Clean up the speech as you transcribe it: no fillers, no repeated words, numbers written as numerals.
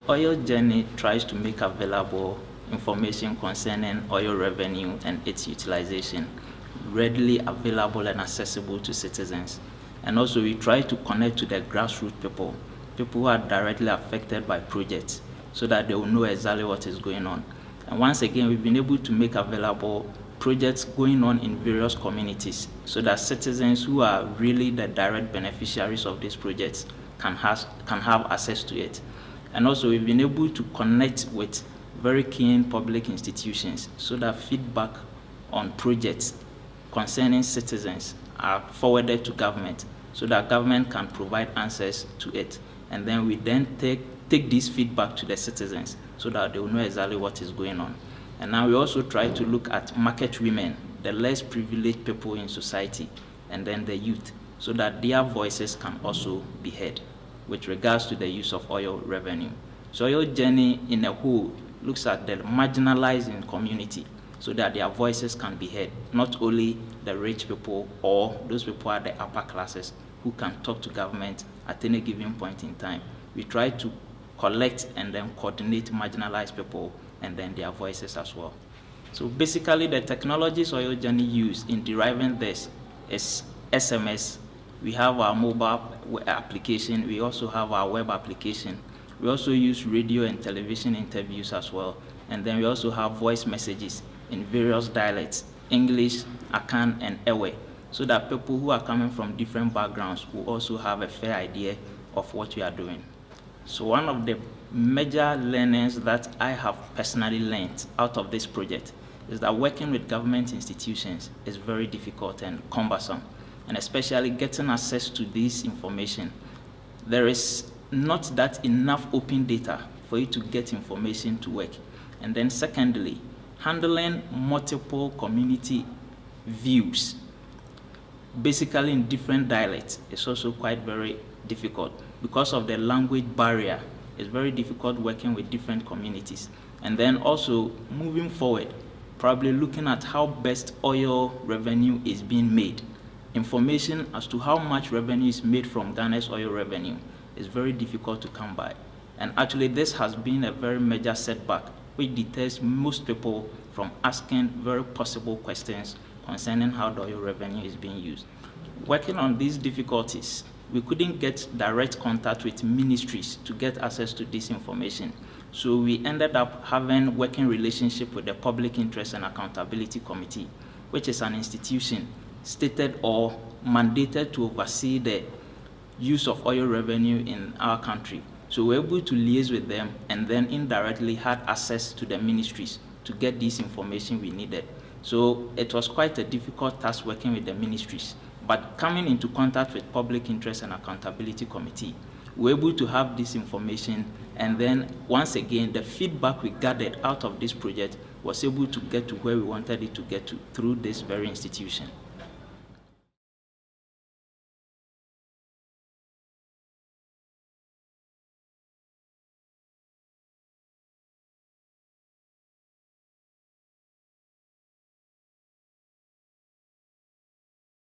Oil Journey tries to make available information concerning oil revenue and its utilization readily available and accessible to citizens. And also we try to connect to the grassroots people who are directly affected by projects, so that they will know exactly what is going on. And once again, we've been able to make available projects going on in various communities, so that citizens who are really the direct beneficiaries of these projects can have access to it. And also we've been able to connect with very keen public institutions, so that feedback on projects concerning citizens are forwarded to government, so that government can provide answers to it. And then we then take this feedback to the citizens, so that they will know exactly what is going on. And now we also try to look at market women, the less privileged people in society, and then the youth, so that their voices can also be heard with regards to the use of oil revenue. So Oil Journey in a whole looks at the marginalized in community, so that their voices can be heard, not only the rich people or those people at the upper classes who can talk to government at any given point in time. We try to collect and then coordinate marginalized people and then their voices as well. So basically the technologies Oil Journey used in deriving this is SMS. We have our mobile application, we also have our web application. We also use radio and television interviews as well. And then we also have voice messages in various dialects, English, Akan, and Ewe, so that people who are coming from different backgrounds will also have a fair idea of what we are doing. So one of the major learnings that I have personally learned out of this project is that working with government institutions is very difficult and cumbersome, and especially getting access to this information. There is not that enough open data for you to get information to work. And then secondly, handling multiple community views, basically in different dialects, is also quite very difficult. Because of the language barrier, it's very difficult working with different communities. And then also moving forward, probably looking at how best oil revenue is being made. Information as to how much revenue is made from Ghana's oil revenue is very difficult to come by. And actually this has been a very major setback, which deters most people from asking very possible questions concerning how the oil revenue is being used. Working on these difficulties, we couldn't get direct contact with ministries to get access to this information. So we ended up having working relationship with the Public Interest and Accountability Committee, which is an institution stated or mandated to oversee the use of oil revenue in our country. So we're able to liaise with them, and then indirectly had access to the ministries to get this information we needed. So it was quite a difficult task working with the ministries, but coming into contact with Public Interest and Accountability Committee, we're able to have this information, and then once again, the feedback we gathered out of this project was able to get to where we wanted it to get to through this very institution.